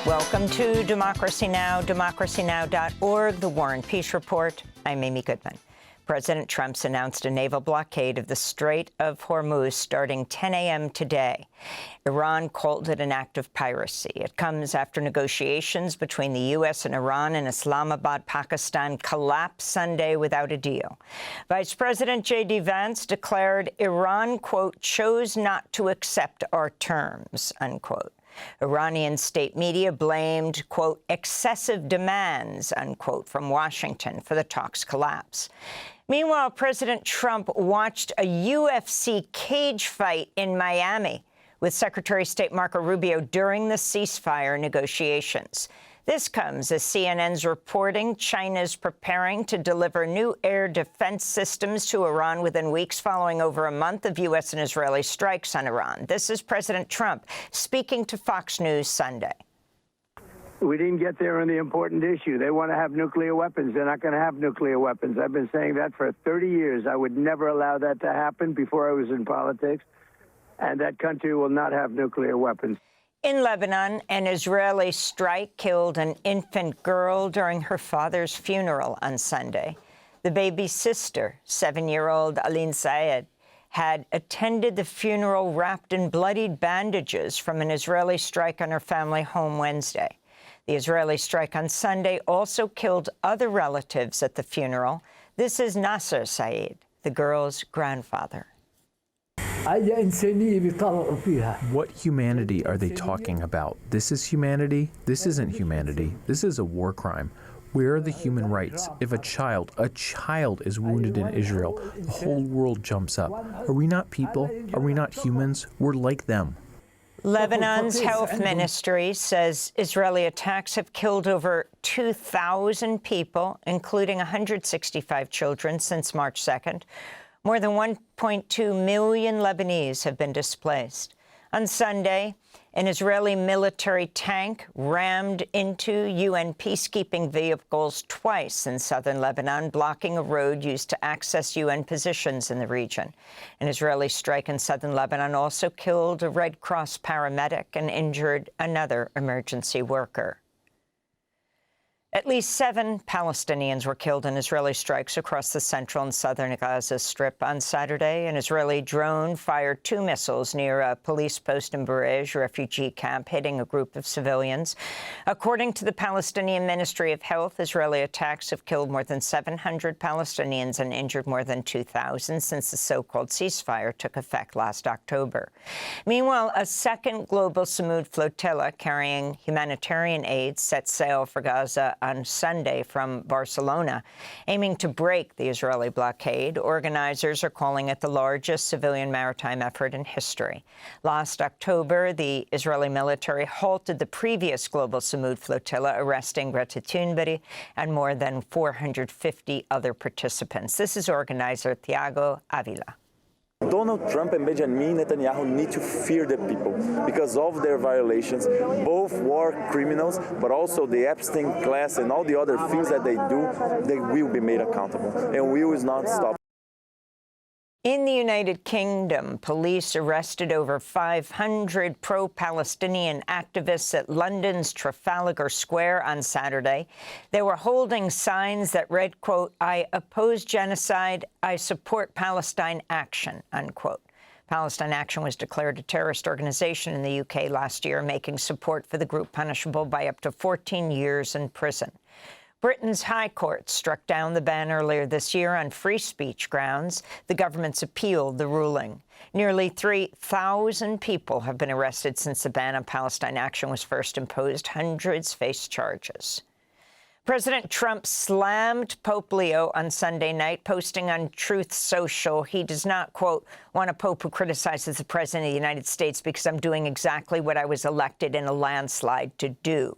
Welcome to Democracy Now!, democracynow.org, The War and Peace Report. I'm Amy Goodman. President Trump's announced a naval blockade of the Strait of Hormuz starting 10 a.m. today. Iran called it an act of piracy. It comes after negotiations between the U.S. and Iran in Islamabad, Pakistan, collapsed Sunday without a deal. Vice President J.D. Vance declared Iran, quote, chose not to accept our terms, unquote. Iranian state media blamed, quote, excessive demands, unquote, from Washington for the talks' collapse. Meanwhile, President Trump watched a UFC cage fight in Miami with Secretary of State Marco Rubio during the ceasefire negotiations. This comes as CNN's reporting China's preparing to deliver new air defense systems to Iran within weeks following over a month of U.S. and Israeli strikes on Iran. This is President Trump speaking to Fox News Sunday. We didn't get there on the important issue. They want to have nuclear weapons. They're not going to have nuclear weapons. I've been saying that for 30 years. I would never allow that to happen before I was in politics. And that country will not have nuclear weapons. In Lebanon, an Israeli strike killed an infant girl during her father's funeral on Sunday. The baby's sister, 7-year-old Aline Saed, had attended the funeral wrapped in bloodied bandages from an Israeli strike on her family home Wednesday. The Israeli strike on Sunday also killed other relatives at the funeral. This is Nasser Saed, the girl's grandfather. What humanity are they talking about? This is humanity? This isn't humanity. This is a war crime. Where are the human rights? If a child is wounded in Israel, the whole world jumps up. Are we not people? Are we not humans? We're like them. Lebanon's health ministry says Israeli attacks have killed over 2,000 people, including 165 children, since March 2nd. More than 1.2 million Lebanese have been displaced. On Sunday, an Israeli military tank rammed into UN peacekeeping vehicles twice in southern Lebanon, blocking a road used to access UN positions in the region. An Israeli strike in southern Lebanon also killed a Red Cross paramedic and injured another emergency worker. At least 7 Palestinians were killed in Israeli strikes across the central and southern Gaza Strip on Saturday. An Israeli drone fired 2 missiles near a police post in Burej refugee camp, hitting a group of civilians. According to the Palestinian Ministry of Health, Israeli attacks have killed more than 700 Palestinians and injured more than 2,000 since the so-called ceasefire took effect last October. Meanwhile, a second global Samud flotilla carrying humanitarian aid set sail for Gaza on Sunday from Barcelona, aiming to break the Israeli blockade. Organizers are calling it the largest civilian maritime effort in history. Last October, the Israeli military halted the previous global Samud flotilla, arresting Greta Thunberg and more than 450 other participants. This is organizer Thiago Avila. Donald Trump and Benjamin Netanyahu need to fear the people because of their violations, both war criminals, but also the Epstein class and all the other things that they do, they will be made accountable, and we will not stop. In the United Kingdom, police arrested over 500 pro-Palestinian activists at London's Trafalgar Square on Saturday. They were holding signs that read, quote, "I oppose genocide, I support Palestine Action," unquote. Palestine Action was declared a terrorist organization in the UK last year, making support for the group punishable by up to 14 years in prison. Britain's High Court struck down the ban earlier this year on free speech grounds. The government's appealed the ruling. Nearly 3,000 people have been arrested since the ban on Palestine Action was first imposed. Hundreds face charges. President Trump slammed Pope Leo on Sunday night, posting on Truth Social, he does not, quote, want a pope who criticizes the president of the United States because I'm doing exactly what I was elected in a landslide to do.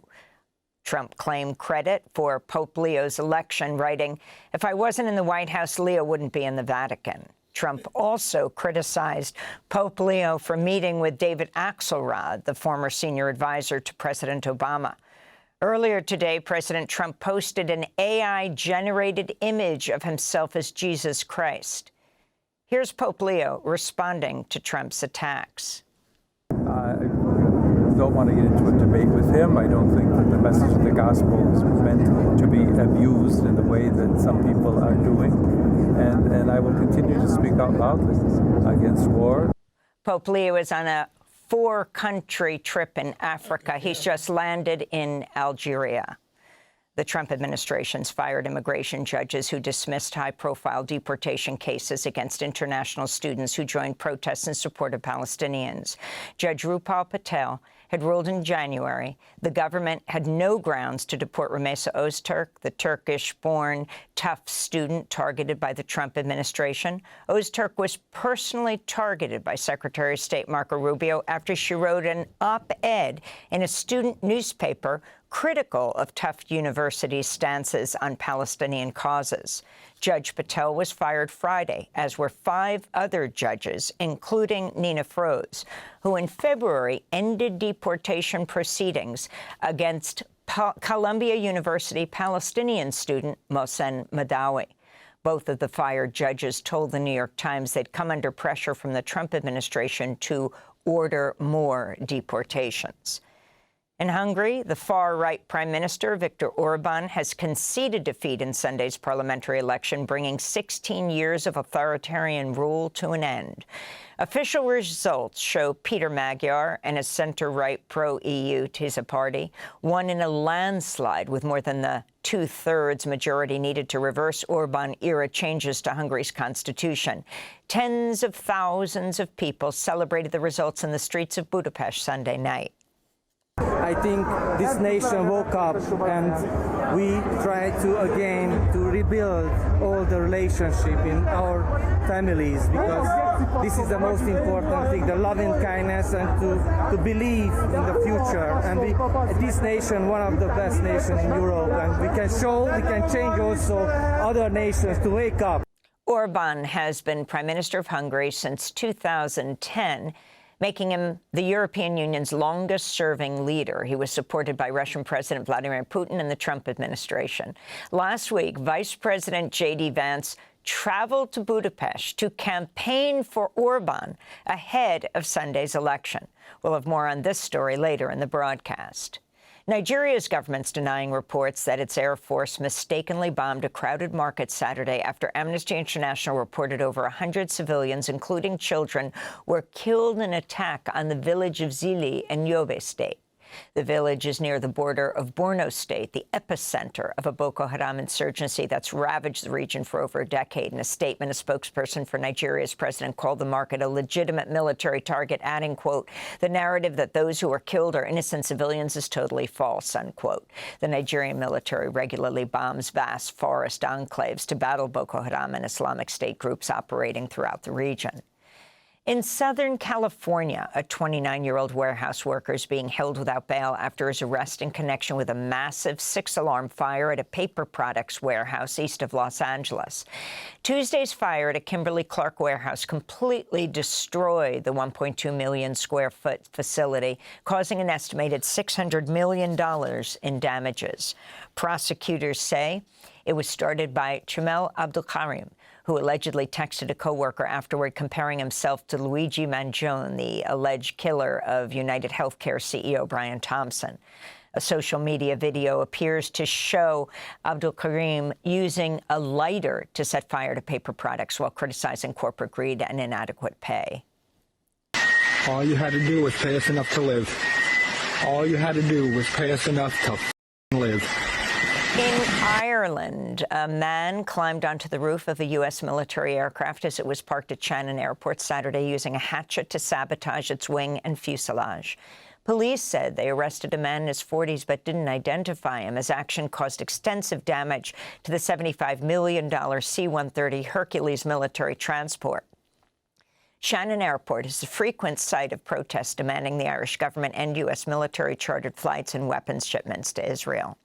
Trump claimed credit for Pope Leo's election, writing, "If I wasn't in the White House, Leo wouldn't be in the Vatican." Trump also criticized Pope Leo for meeting with David Axelrod, the former senior advisor to President Obama. Earlier today, President Trump posted an AI-generated image of himself as Jesus Christ. Here's Pope Leo responding to Trump's attacks. don't want to get into a debate with him. I don't think that the message of the gospel is meant to be abused in the way that some people are doing. And I will continue to speak out loudly against war. Pope Leo is on a 4-country trip in Africa. He's just landed in Algeria. The Trump administration's fired immigration judges who dismissed high-profile deportation cases against international students who joined protests in support of Palestinians. Judge Rupal Patel had ruled in January the government had no grounds to deport Rumeysa Öztürk, the Turkish-born Tufts student targeted by the Trump administration. Öztürk was personally targeted by Secretary of State Marco Rubio after she wrote an op-ed in a student newspaper critical of Tufts University's stances on Palestinian causes. Judge Patel was fired Friday, as were 5 other judges, including Nina Froese, who in February ended deportation proceedings against Columbia University Palestinian student Mohsen Madawi. Both of the fired judges told the New York Times they'd come under pressure from the Trump administration to order more deportations. In Hungary, the far-right Prime Minister, Viktor Orban, has conceded defeat in Sunday's parliamentary election, bringing 16 years of authoritarian rule to an end. Official results show Peter Magyar and his center-right pro-EU TISA party won in a landslide with more than the 2/3 majority needed to reverse Orban-era changes to Hungary's constitution. Tens of thousands of people celebrated the results in the streets of Budapest Sunday night. I think this nation woke up and we try to again to rebuild all the relationship in our families, because this is the most important thing, the love and kindness, and to believe in the future. And this nation, one of the best nations in Europe, and we can change also other nations to wake up. Orban has been Prime Minister of Hungary since 2010, making him the European Union's longest-serving leader. He was supported by Russian President Vladimir Putin and the Trump administration. Last week, Vice President J.D. Vance traveled to Budapest to campaign for Orban ahead of Sunday's election. We'll have more on this story later in the broadcast. Nigeria's government's denying reports that its Air Force mistakenly bombed a crowded market Saturday after Amnesty International reported over 100 civilians, including children, were killed in an attack on the village of Zili in Yobe State. The village is near the border of Borno State, the epicenter of a Boko Haram insurgency that's ravaged the region for over a decade. In a statement, a spokesperson for Nigeria's president called the market a legitimate military target, adding, quote, "The narrative that those who are killed are innocent civilians is totally false," unquote. The Nigerian military regularly bombs vast forest enclaves to battle Boko Haram and Islamic State groups operating throughout the region. In Southern California, a 29-year-old warehouse worker is being held without bail after his arrest in connection with a massive 6-alarm fire at a paper products warehouse east of Los Angeles. Tuesday's fire at a Kimberly-Clark warehouse completely destroyed the 1.2 million square foot facility, causing an estimated $600 million in damages. Prosecutors say it was started by Chumel Abdulkarim, who allegedly texted a coworker afterward comparing himself to Luigi Mangione, the alleged killer of United Healthcare CEO Brian Thompson. A social media video appears to show Abdulkarim using a lighter to set fire to paper products while criticizing corporate greed and inadequate pay. All you had to do was pay us enough to live. All you had to do was pay us enough to live. In Ireland, a man climbed onto the roof of a U.S. military aircraft as it was parked at Shannon Airport Saturday using a hatchet to sabotage its wing and fuselage. Police said they arrested a man in his 40s but didn't identify him, as action caused extensive damage to the $75 million C-130 Hercules military transport. Shannon Airport is a frequent site of protests demanding the Irish government end U.S. military chartered flights and weapons shipments to Israel.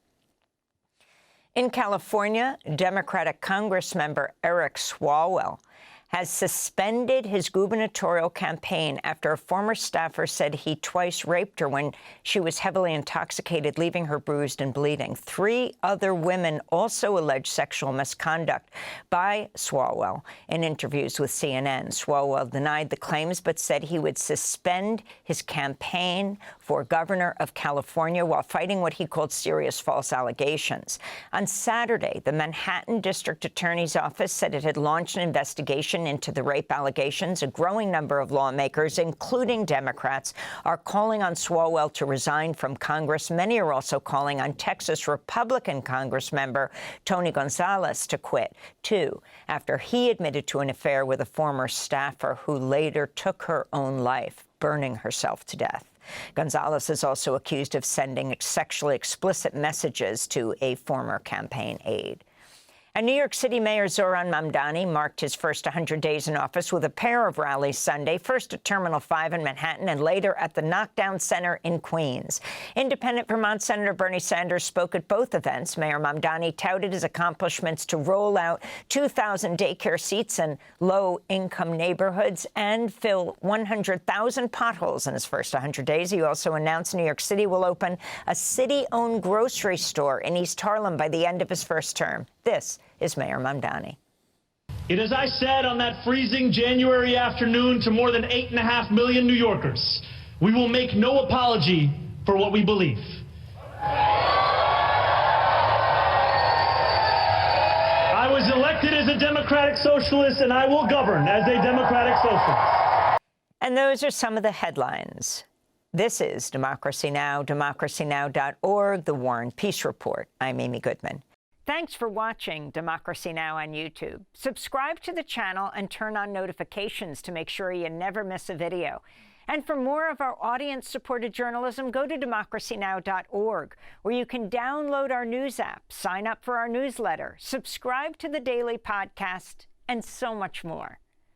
In California, Democratic Congress member Eric Swalwell has suspended his gubernatorial campaign after a former staffer said he twice raped her when she was heavily intoxicated, leaving her bruised and bleeding. 3 other women also alleged sexual misconduct by Swalwell in interviews with CNN. Swalwell denied the claims but said he would suspend his campaign for governor of California while fighting what he called serious false allegations. On Saturday, the Manhattan District Attorney's Office said it had launched an investigation into the rape allegations. A growing number of lawmakers, including Democrats, are calling on Swalwell to resign from Congress. Many are also calling on Texas Republican Congressmember Tony Gonzalez to quit, too, after he admitted to an affair with a former staffer who later took her own life, burning herself to death. Gonzalez is also accused of sending sexually explicit messages to a former campaign aide. And New York City Mayor Zohran Mamdani marked his first 100 days in office with a pair of rallies Sunday, first at Terminal 5 in Manhattan and later at the Knockdown Center in Queens. Independent Vermont Senator Bernie Sanders spoke at both events. Mayor Mamdani touted his accomplishments to roll out 2,000 daycare seats in low-income neighborhoods and fill 100,000 potholes in his first 100 days. He also announced New York City will open a city-owned grocery store in East Harlem by the end of his first term. This is Mayor Mamdani. It is, I said on that freezing January afternoon to more than 8.5 million New Yorkers, we will make no apology for what we believe. I was elected as a democratic socialist, and I will govern as a democratic socialist. And those are some of the headlines. This is Democracy Now!, democracynow.org, The War and Peace Report. I'm Amy Goodman. Thanks for watching Democracy Now! On YouTube. Subscribe to the channel and turn on notifications to make sure you never miss a video. And for more of our audience-supported journalism, go to democracynow.org, where you can download our news app, sign up for our newsletter, subscribe to the daily podcast, and so much more.